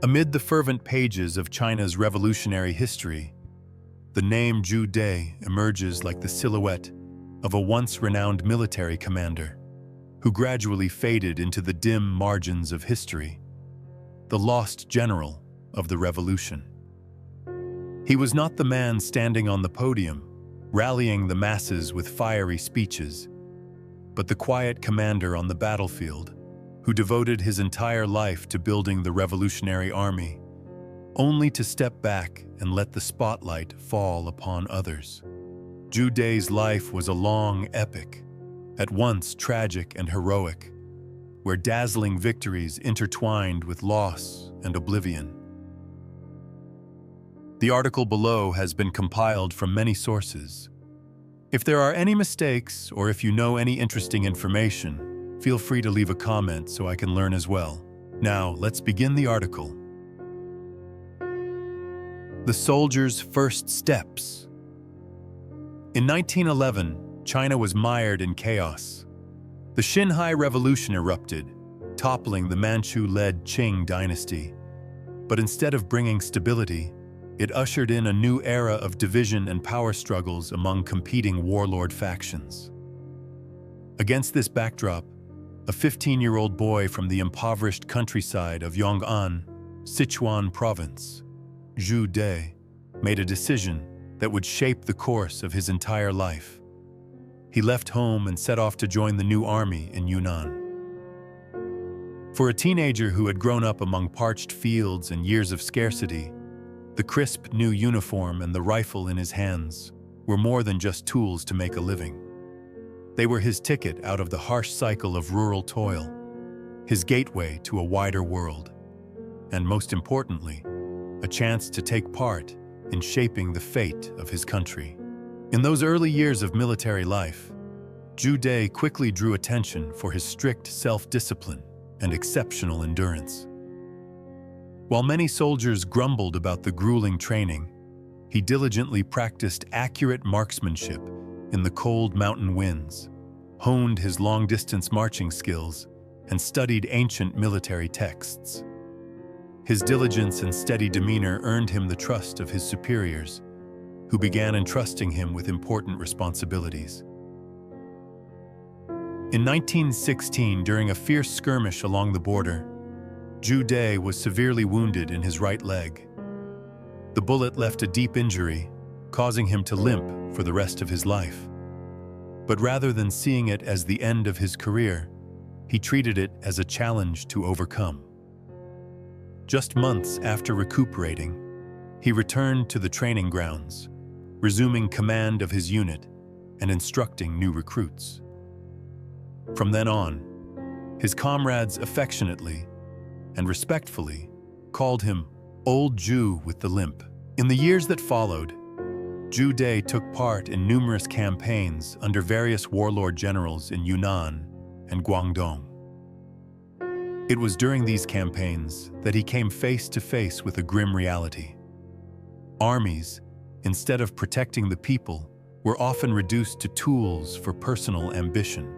Amid the fervent pages of China's revolutionary history, the name Zhu De emerges like the silhouette of a once-renowned military commander who gradually faded into the dim margins of history, the lost general of the revolution. He was not the man standing on the podium, rallying the masses with fiery speeches, but the quiet commander on the battlefield who devoted his entire life to building the revolutionary army, only to step back and let the spotlight fall upon others. Zhu De's life was a long epic, at once tragic and heroic, where dazzling victories intertwined with loss and oblivion. The article below has been compiled from many sources. If there are any mistakes or if you know any interesting information, feel free to leave a comment so I can learn as well. Now, let's begin the article. The soldier's first steps. In 1911, China was mired in chaos. The Xinhai Revolution erupted, toppling the Manchu-led Qing dynasty. But instead of bringing stability, it ushered in a new era of division and power struggles among competing warlord factions. Against this backdrop, a 15-year-old boy from the impoverished countryside of Yong'an, Sichuan province, Zhu De, made a decision that would shape the course of his entire life. He left home and set off to join the new army in Yunnan. For a teenager who had grown up among parched fields and years of scarcity, the crisp new uniform and the rifle in his hands were more than just tools to make a living. They were his ticket out of the harsh cycle of rural toil, his gateway to a wider world, and most importantly, a chance to take part in shaping the fate of his country. In those early years of military life, Zhu De quickly drew attention for his strict self-discipline and exceptional endurance. While many soldiers grumbled about the grueling training, he diligently practiced accurate marksmanship in the cold mountain winds, honed his long-distance marching skills, and studied ancient military texts. His diligence and steady demeanor earned him the trust of his superiors, who began entrusting him with important responsibilities. In 1916, during a fierce skirmish along the border, Zhu De was severely wounded in his right leg. The bullet left a deep injury, causing him to limp for the rest of his life. But rather than seeing it as the end of his career, he treated it as a challenge to overcome. Just months after recuperating, he returned to the training grounds, resuming command of his unit and instructing new recruits. From then on, his comrades affectionately and respectfully called him Old Zhu with the limp. In the years that followed, Zhu De took part in numerous campaigns under various warlord generals in Yunnan and Guangdong. It was during these campaigns that he came face to face with a grim reality. Armies, instead of protecting the people, were often reduced to tools for personal ambition.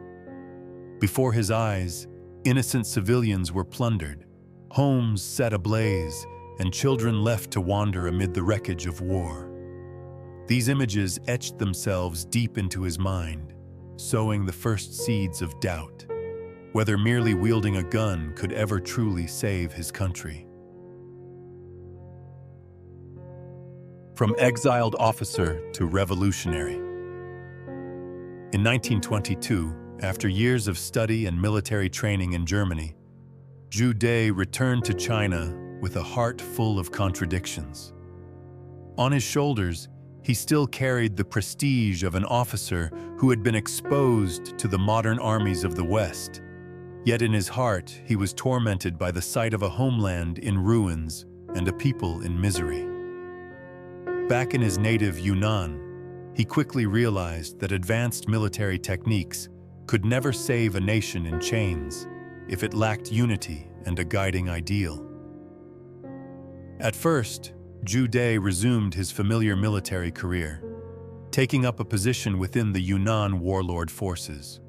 Before his eyes, innocent civilians were plundered, homes set ablaze, and children left to wander amid the wreckage of war. These images etched themselves deep into his mind, sowing the first seeds of doubt, whether merely wielding a gun could ever truly save his country. From exiled officer to revolutionary. In 1922, after years of study and military training in Germany, Zhu De returned to China with a heart full of contradictions. On his shoulders, he still carried the prestige of an officer who had been exposed to the modern armies of the West. Yet in his heart, he was tormented by the sight of a homeland in ruins and a people in misery. Back in his native Yunnan, he quickly realized that advanced military techniques could never save a nation in chains if it lacked unity and a guiding ideal. At first, Zhu De resumed his familiar military career, taking up a position within the Yunnan warlord forces.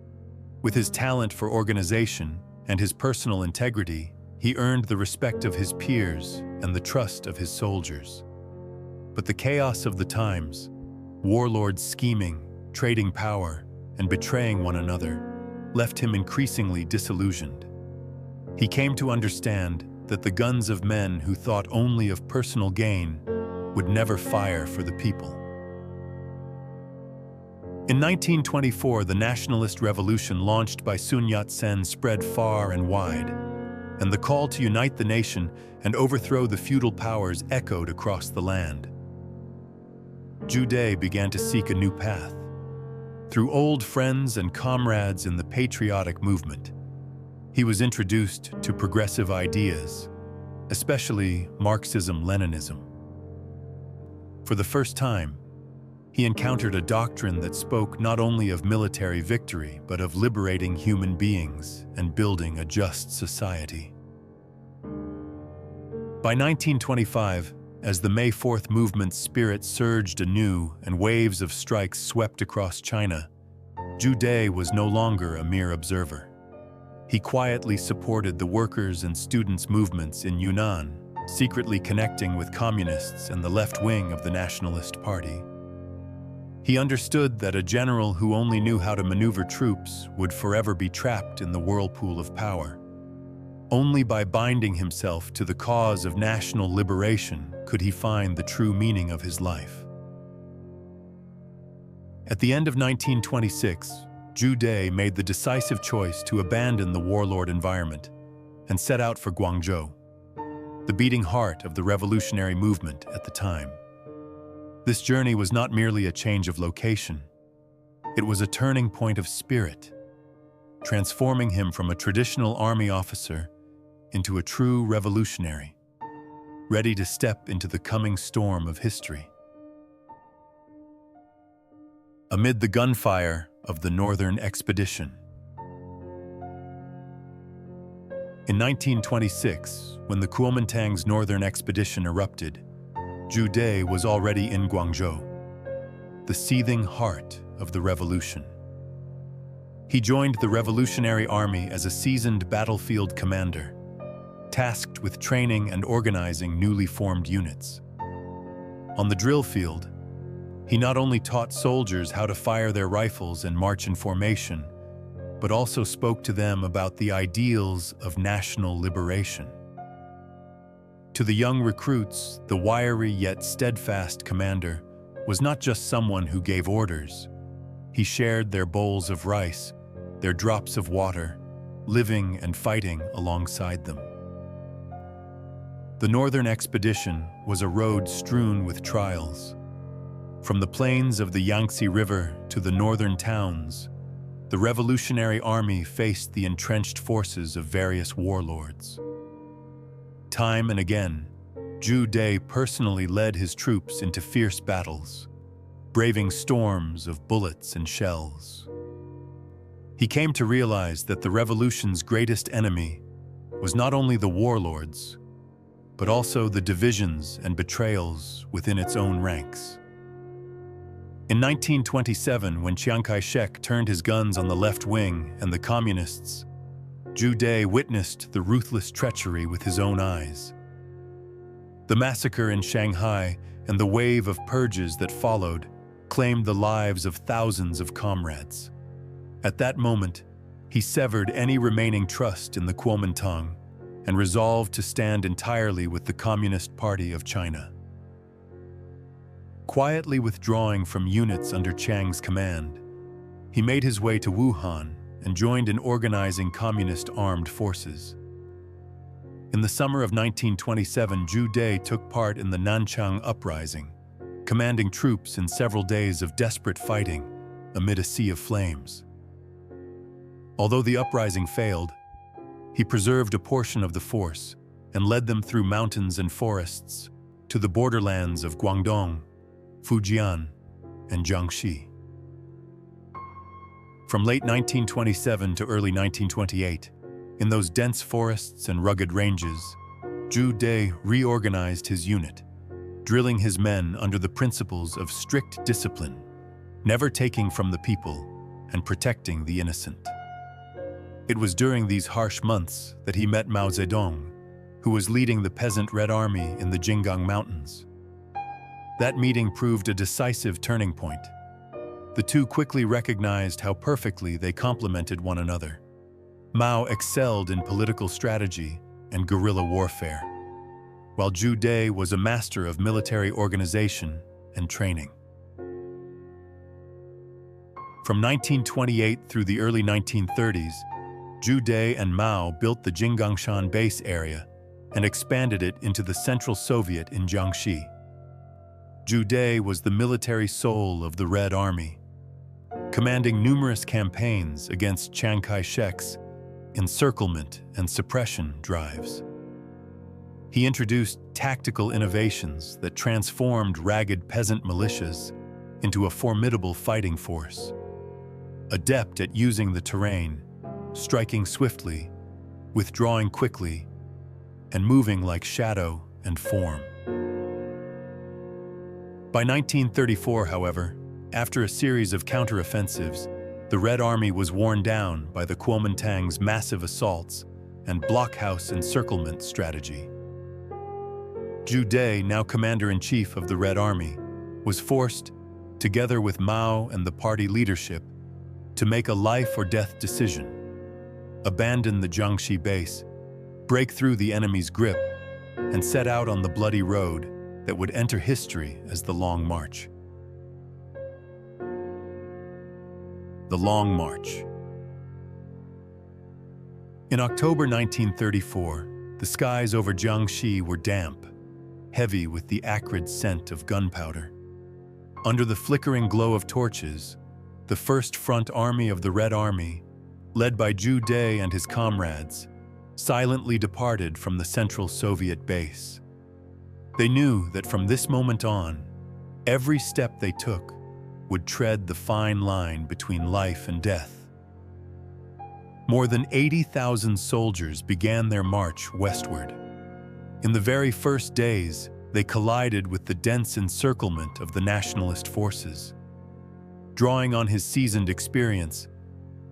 With his talent for organization and his personal integrity, He earned the respect of his peers and the trust of his soldiers. But the chaos of the times, warlords scheming, trading power, and betraying one another, left him increasingly disillusioned. He came to understand that the guns of men who thought only of personal gain would never fire for the people. In 1924, the nationalist revolution launched by Sun Yat-sen spread far and wide, and the call to unite the nation and overthrow the feudal powers echoed across the land. Zhu De began to seek a new path. Through old friends and comrades in the patriotic movement, he was introduced to progressive ideas, especially Marxism-Leninism. For the first time, he encountered a doctrine that spoke not only of military victory, but of liberating human beings and building a just society. By 1925, as the May 4th movement's spirit surged anew and waves of strikes swept across China, Zhu De was no longer a mere observer. He quietly supported the workers' and students' movements in Yunnan, secretly connecting with communists and the left wing of the Nationalist Party. He understood that a general who only knew how to maneuver troops would forever be trapped in the whirlpool of power. Only by binding himself to the cause of national liberation could he find the true meaning of his life. At the end of 1926, Zhu De made the decisive choice to abandon the warlord environment and set out for Guangzhou, the beating heart of the revolutionary movement at the time. This journey was not merely a change of location. It was a turning point of spirit, transforming him from a traditional army officer into a true revolutionary, ready to step into the coming storm of history. Amid the gunfire of the Northern Expedition. In 1926, when the Kuomintang's Northern Expedition erupted, Zhu De was already in Guangzhou, the seething heart of the revolution. He joined the Revolutionary Army as a seasoned battlefield commander, tasked with training and organizing newly formed units. On the drill field, he not only taught soldiers how to fire their rifles and march in formation, but also spoke to them about the ideals of national liberation. To the young recruits, the wiry yet steadfast commander was not just someone who gave orders. He shared their bowls of rice, their drops of water, living and fighting alongside them. The Northern Expedition was a road strewn with trials. From the plains of the Yangtze River to the northern towns, the Revolutionary Army faced the entrenched forces of various warlords. Time and again, Zhu De personally led his troops into fierce battles, braving storms of bullets and shells. He came to realize that the revolution's greatest enemy was not only the warlords, but also the divisions and betrayals within its own ranks. In 1927, when Chiang Kai-shek turned his guns on the left wing and the communists, Zhu De witnessed the ruthless treachery with his own eyes. The massacre in Shanghai and the wave of purges that followed claimed the lives of thousands of comrades. At that moment, he severed any remaining trust in the Kuomintang and resolved to stand entirely with the Communist Party of China. Quietly withdrawing from units under Chiang's command, he made his way to Wuhan and joined in organizing communist armed forces. In the summer of 1927, Zhu De took part in the Nanchang Uprising, commanding troops in several days of desperate fighting amid a sea of flames. Although the uprising failed, he preserved a portion of the force and led them through mountains and forests to the borderlands of Guangdong, Fujian, and Jiangxi. From late 1927 to early 1928, in those dense forests and rugged ranges, Zhu De reorganized his unit, drilling his men under the principles of strict discipline, never taking from the people and protecting the innocent. It was during these harsh months that he met Mao Zedong, who was leading the peasant Red Army in the Jinggang Mountains. That meeting proved a decisive turning point. The two quickly recognized how perfectly they complemented one another. Mao excelled in political strategy and guerrilla warfare, while Zhu De was a master of military organization and training. From 1928 through the early 1930s, Zhu De and Mao built the Jinggangshan base area and expanded it into the Central Soviet in Jiangxi. Zhu De was the military soul of the Red Army, commanding numerous campaigns against Chiang Kai-shek's encirclement and suppression drives. He introduced tactical innovations that transformed ragged peasant militias into a formidable fighting force. Adept at using the terrain, striking swiftly, withdrawing quickly, and moving like shadow and form. By 1934, however, after a series of counteroffensives, the Red Army was worn down by the Kuomintang's massive assaults and blockhouse encirclement strategy. Zhu De, now commander-in-chief of the Red Army, was forced, together with Mao and the party leadership, to make a life-or-death decision: abandon the Jiangxi base, break through the enemy's grip, and set out on the bloody road that would enter history as the Long March. The Long March. In October 1934, the skies over Jiangxi were damp, heavy with the acrid scent of gunpowder. Under the flickering glow of torches, the First Front Army of the Red Army, led by Zhu De and his comrades, silently departed from the Central Soviet base. They knew that from this moment on, every step they took would tread the fine line between life and death. More than 80,000 soldiers began their march westward. In the very first days, they collided with the dense encirclement of the nationalist forces. Drawing on his seasoned experience,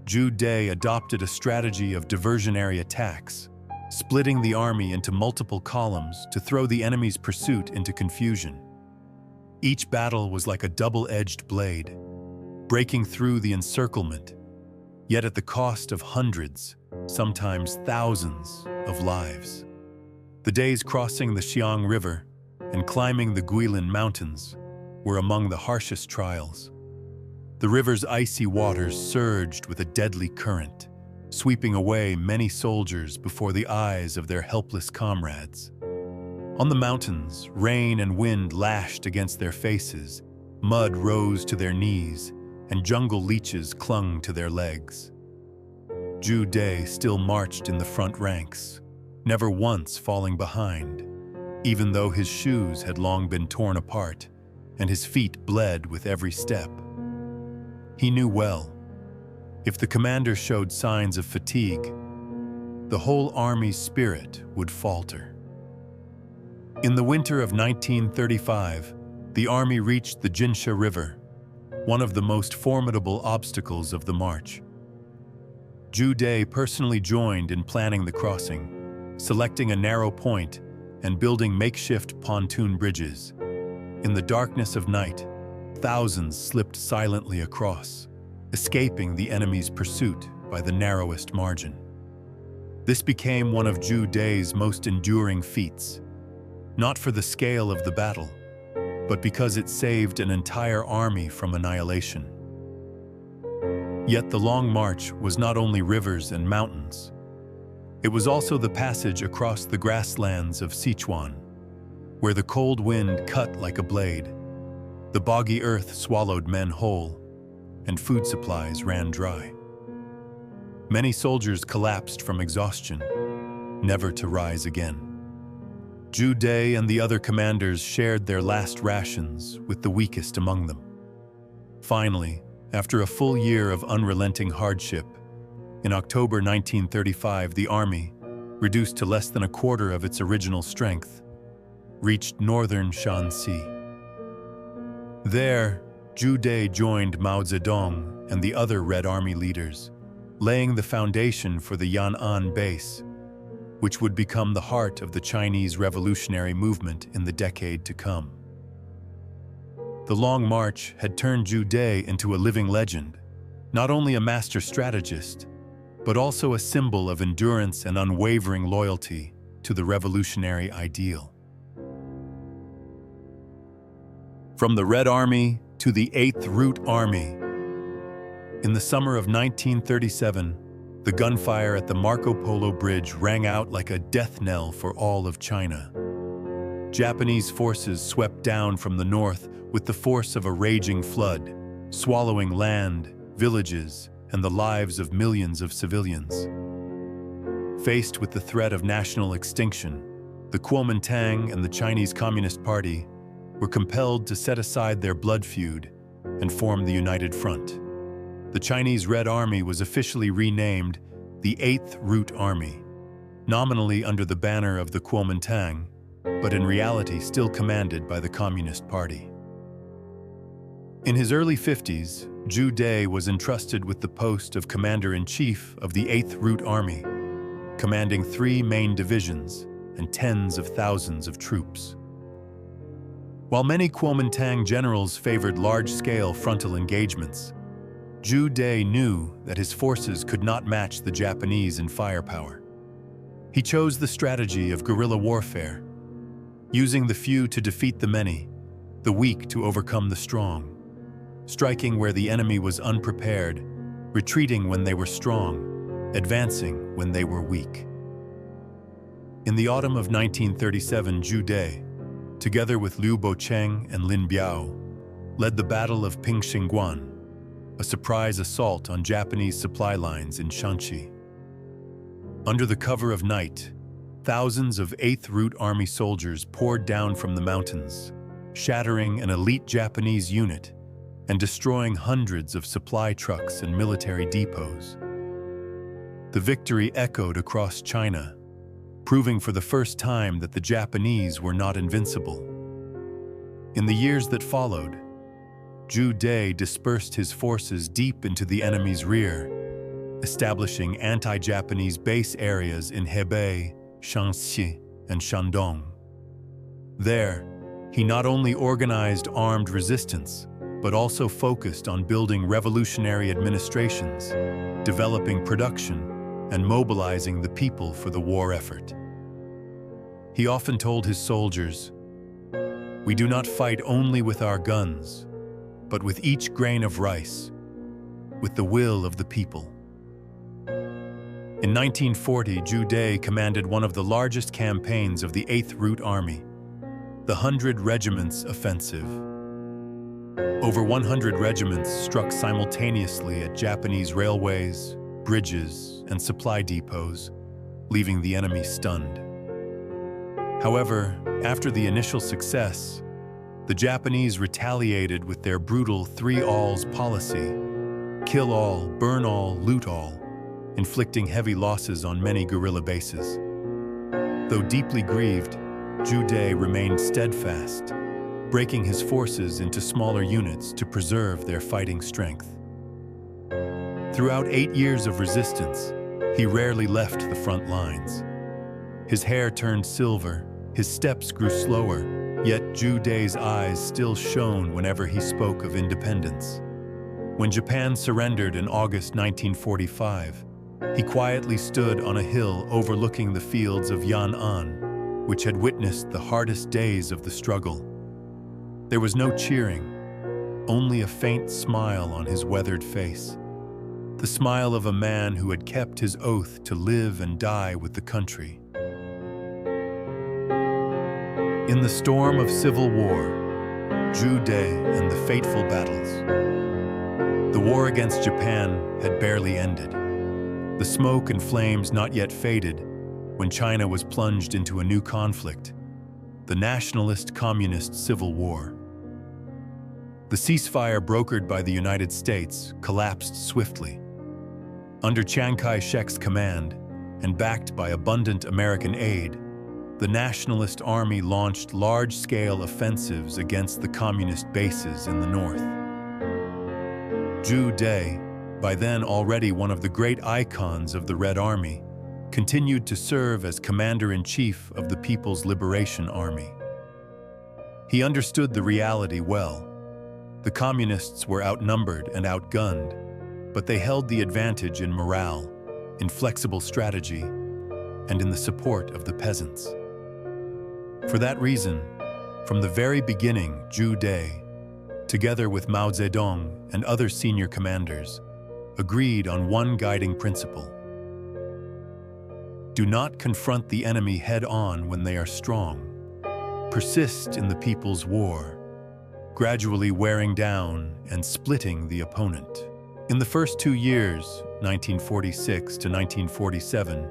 Zhu De adopted a strategy of diversionary attacks, splitting the army into multiple columns to throw the enemy's pursuit into confusion. Each battle was like a double-edged blade, breaking through the encirclement, yet at the cost of hundreds, sometimes thousands, of lives. The days crossing the Xiang River and climbing the Guilin Mountains were among the harshest trials. The river's icy waters surged with a deadly current, sweeping away many soldiers before the eyes of their helpless comrades. On the mountains, rain and wind lashed against their faces, mud rose to their knees, and jungle leeches clung to their legs. Zhu De still marched in the front ranks, never once falling behind, even though his shoes had long been torn apart and his feet bled with every step. He knew well, if the commander showed signs of fatigue, the whole army's spirit would falter. In the winter of 1935, the army reached the Jinsha River, one of the most formidable obstacles of the march. Zhu De personally joined in planning the crossing, selecting a narrow point and building makeshift pontoon bridges. In the darkness of night, thousands slipped silently across, escaping the enemy's pursuit by the narrowest margin. This became one of Zhu De's most enduring feats, not for the scale of the battle, but because it saved an entire army from annihilation. Yet the Long March was not only rivers and mountains. It was also the passage across the grasslands of Sichuan, where the cold wind cut like a blade, the boggy earth swallowed men whole, and food supplies ran dry. Many soldiers collapsed from exhaustion, never to rise again. Zhu De and the other commanders shared their last rations with the weakest among them. Finally, after a full year of unrelenting hardship, in October 1935, the army, reduced to less than a quarter of its original strength, reached northern Shanxi. There, Zhu De joined Mao Zedong and the other Red Army leaders, laying the foundation for the Yan'an base, which would become the heart of the Chinese revolutionary movement in the decade to come. The Long March had turned Zhu De into a living legend, not only a master strategist, but also a symbol of endurance and unwavering loyalty to the revolutionary ideal. From the Red Army to the 8th Route Army. In the summer of 1937, the gunfire at the Marco Polo Bridge rang out like a death knell for all of China. Japanese forces swept down from the north with the force of a raging flood, swallowing land, villages, and the lives of millions of civilians. Faced with the threat of national extinction, the Kuomintang and the Chinese Communist Party were compelled to set aside their blood feud and form the United Front. The Chinese Red Army was officially renamed the 8th Route Army, nominally under the banner of the Kuomintang, but in reality still commanded by the Communist Party. In his early 50s, Zhu De was entrusted with the post of Commander-in-Chief of the 8th Route Army, commanding 3 main divisions and tens of thousands of troops. While many Kuomintang generals favored large-scale frontal engagements, Zhu De knew that his forces could not match the Japanese in firepower. He chose the strategy of guerrilla warfare, using the few to defeat the many, the weak to overcome the strong, striking where the enemy was unprepared, retreating when they were strong, advancing when they were weak. In the autumn of 1937, Zhu De, together with Liu Bocheng and Lin Biao, led the Battle of Pingxingguan, a surprise assault on Japanese supply lines in Shanxi. Under the cover of night, thousands of 8th Route Army soldiers poured down from the mountains, shattering an elite Japanese unit and destroying hundreds of supply trucks and military depots. The victory echoed across China, proving for the first time that the Japanese were not invincible. In the years that followed, Zhu De dispersed his forces deep into the enemy's rear, establishing anti-Japanese base areas in Hebei, Shaanxi, and Shandong. There, he not only organized armed resistance, but also focused on building revolutionary administrations, developing production, and mobilizing the people for the war effort. He often told his soldiers, "We do not fight only with our guns, but with each grain of rice, with the will of the people." In 1940, Zhu De commanded one of the largest campaigns of the 8th Route Army, the 100 Regiments Offensive. Over 100 regiments struck simultaneously at Japanese railways, bridges, and supply depots, leaving the enemy stunned. However, after the initial success, the Japanese retaliated with their brutal 3-alls policy: kill all, burn all, loot all, inflicting heavy losses on many guerrilla bases. Though deeply grieved, Zhu De remained steadfast, breaking his forces into smaller units to preserve their fighting strength. Throughout 8 years of resistance, he rarely left the front lines. His hair turned silver, his steps grew slower, yet Zhu De's eyes still shone whenever he spoke of independence. When Japan surrendered in August 1945, he quietly stood on a hill overlooking the fields of Yan'an, which had witnessed the hardest days of the struggle. There was no cheering, only a faint smile on his weathered face, the smile of a man who had kept his oath to live and die with the country. In the storm of civil war, Zhu De and the fateful battles. The war against Japan had barely ended. The smoke and flames not yet faded when China was plunged into a new conflict, the nationalist-communist civil war. The ceasefire brokered by the United States collapsed swiftly. Under Chiang Kai-shek's command, and backed by abundant American aid, the Nationalist Army launched large-scale offensives against the communist bases in the north. Zhu De, by then already one of the great icons of the Red Army, continued to serve as commander-in-chief of the People's Liberation Army. He understood the reality well. The communists were outnumbered and outgunned, but they held the advantage in morale, in flexible strategy, and in the support of the peasants. For that reason, from the very beginning, Zhu Dai, together with Mao Zedong and other senior commanders, agreed on one guiding principle. Do not confront the enemy head-on when they are strong. Persist in the people's war, gradually wearing down and splitting the opponent. In the first 2 years, 1946 to 1947,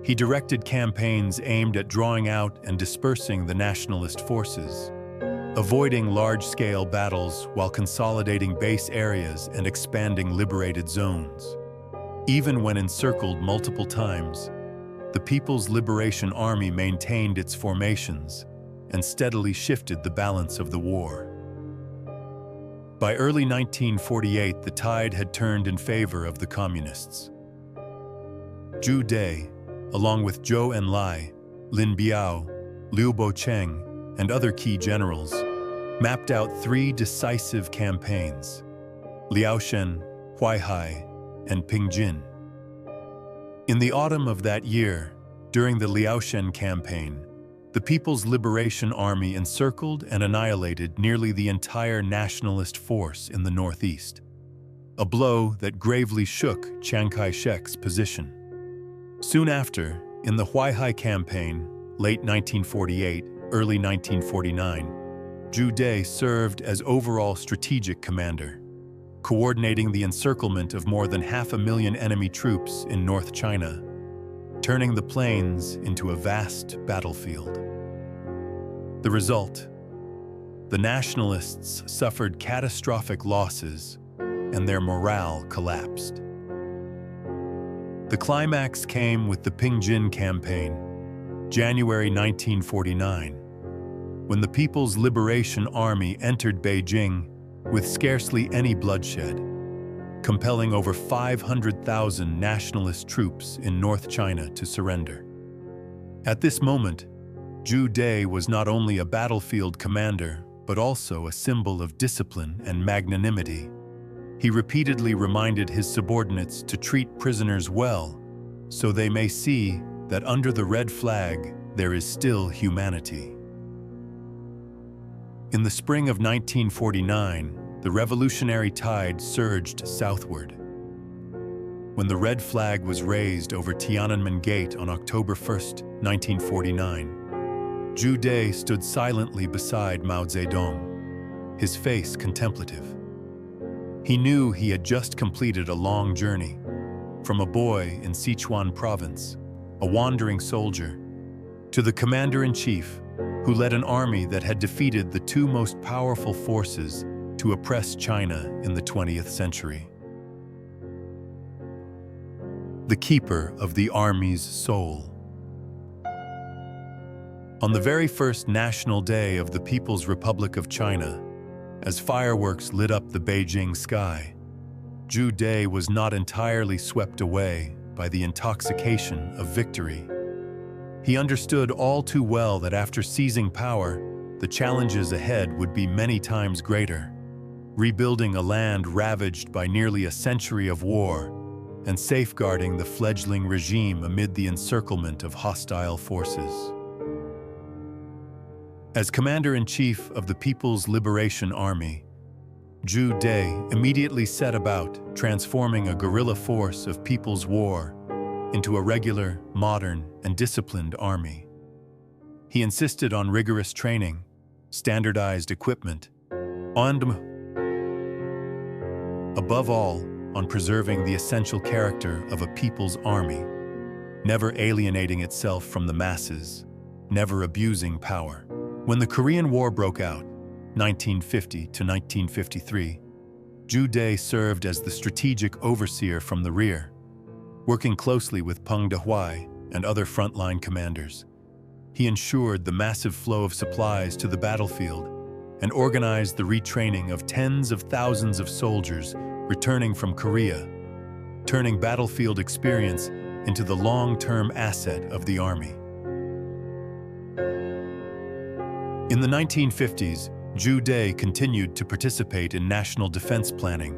he directed campaigns aimed at drawing out and dispersing the nationalist forces, avoiding large-scale battles while consolidating base areas and expanding liberated zones. Even when encircled multiple times, the People's Liberation Army maintained its formations and steadily shifted the balance of the war. By early 1948, the tide had turned in favor of the communists. Zhu Dai, along with Zhou Enlai, Lin Biao, Liu Bocheng, and other key generals, mapped out 3 decisive campaigns: Liaoshen, Huaihai, and Pingjin. In the autumn of that year, during the Liaoshen campaign, the People's Liberation Army encircled and annihilated nearly the entire nationalist force in the northeast, a blow that gravely shook Chiang Kai-shek's position. Soon after, in the Huaihai campaign, late 1948, early 1949, Zhu Dai served as overall strategic commander, coordinating the encirclement of more than 500,000 enemy troops in North China, turning the plains into a vast battlefield. The result: the nationalists suffered catastrophic losses and their morale collapsed. The climax came with the Pingjin campaign, January 1949, when the People's Liberation Army entered Beijing with scarcely any bloodshed, compelling over 500,000 nationalist troops in North China to surrender. At this moment, Zhu Dai was not only a battlefield commander, but also a symbol of discipline and magnanimity. He repeatedly reminded his subordinates to treat prisoners well, so they may see that under the red flag there is still humanity. In the spring of 1949, the revolutionary tide surged southward. When the red flag was raised over Tiananmen Gate on October 1, 1949, Zhu Dai stood silently beside Mao Zedong, his face contemplative. He knew he had just completed a long journey, from a boy in Sichuan province, a wandering soldier, to the commander-in-chief who led an army that had defeated the 2 most powerful forces to oppress China in the 20th century. The keeper of the army's soul. On the very first National Day of the People's Republic of China, as fireworks lit up the Beijing sky, Zhu Dai was not entirely swept away by the intoxication of victory. He understood all too well that after seizing power, the challenges ahead would be many times greater. Rebuilding a land ravaged by nearly a century of war and safeguarding the fledgling regime amid the encirclement of hostile forces. As commander-in-chief of the People's Liberation Army, Zhu Dai immediately set about transforming a guerrilla force of people's war into a regular, modern, and disciplined army. He insisted on rigorous training, standardized equipment, and, above all, on preserving the essential character of a people's army, never alienating itself from the masses, never abusing power. When the Korean War broke out, 1950 to 1953, Zhu Dai served as the strategic overseer from the rear, working closely with Peng Dehuai and other frontline commanders. He ensured the massive flow of supplies to the battlefield and organized the retraining of tens of thousands of soldiers returning from Korea turning battlefield experience into the long-term asset of the army. In the 1950s, Zhu De continued to participate in national defense planning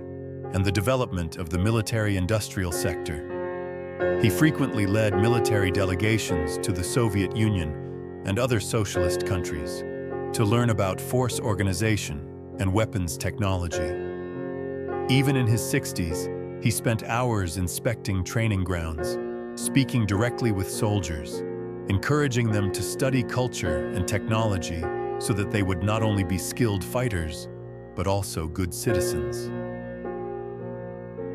and the development of the military-industrial sector. He frequently led military delegations to the Soviet Union and other socialist countries to learn about force organization and weapons technology. Even in his 60s, he spent hours inspecting training grounds, speaking directly with soldiers, encouraging them to study culture and technology so that they would not only be skilled fighters, but also good citizens.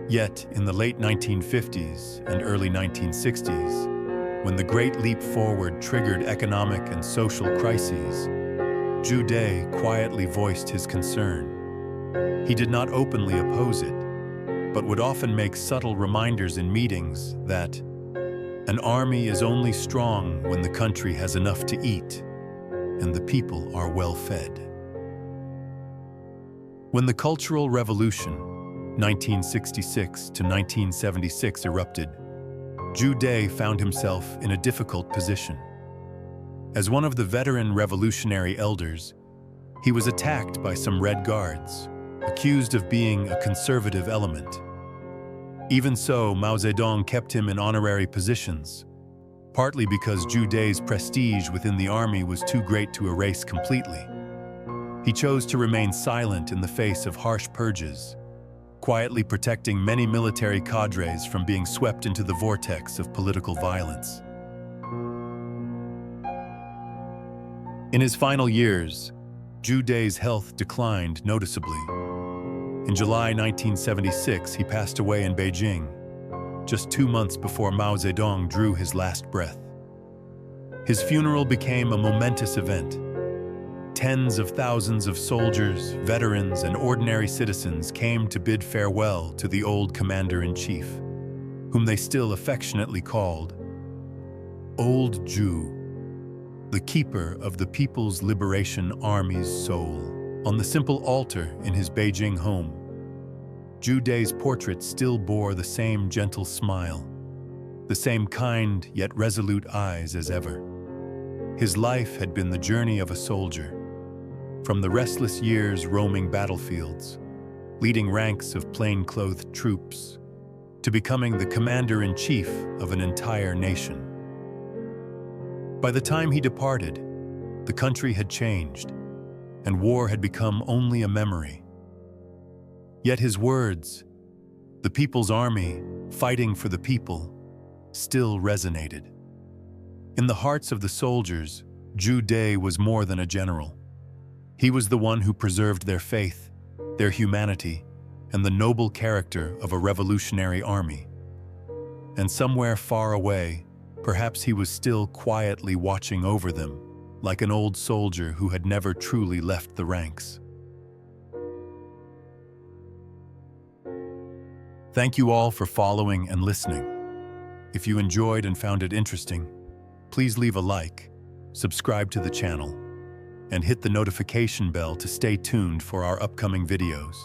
Yet, in the late 1950s and early 1960s, when the Great Leap Forward triggered economic and social crises, Zhu De quietly voiced his concern. He did not openly oppose it, but would often make subtle reminders in meetings that an army is only strong when the country has enough to eat and the people are well fed. When the Cultural Revolution, 1966 to 1976, erupted, Zhu De found himself in a difficult position. As one of the veteran revolutionary elders, he was attacked by some Red Guards, accused of being a conservative element. Even so, Mao Zedong kept him in honorary positions, partly because Zhu De's prestige within the army was too great to erase completely. He chose to remain silent in the face of harsh purges, quietly protecting many military cadres from being swept into the vortex of political violence. In his final years, Zhu De's health declined noticeably. In July 1976, he passed away in Beijing, just 2 months before Mao Zedong drew his last breath. His funeral became a momentous event. Tens of thousands of soldiers, veterans, and ordinary citizens came to bid farewell to the old commander-in-chief, whom they still affectionately called Old Zhu, the keeper of the People's Liberation Army's soul. On the simple altar in his Beijing home, Zhu De's portrait still bore the same gentle smile, the same kind yet resolute eyes as ever. His life had been the journey of a soldier, from the restless years roaming battlefields, leading ranks of plain-clothed troops, to becoming the commander-in-chief of an entire nation. By the time he departed, the country had changed, and war had become only a memory. Yet his words, "The People's Army, fighting for the people," still resonated. In the hearts of the soldiers, Zhu De was more than a general. He was the one who preserved their faith, their humanity, and the noble character of a revolutionary army. And somewhere far away, perhaps he was still quietly watching over them, like an old soldier who had never truly left the ranks. Thank you all for following and listening. If you enjoyed and found it interesting, please leave a like, subscribe to the channel, and hit the notification bell to stay tuned for our upcoming videos.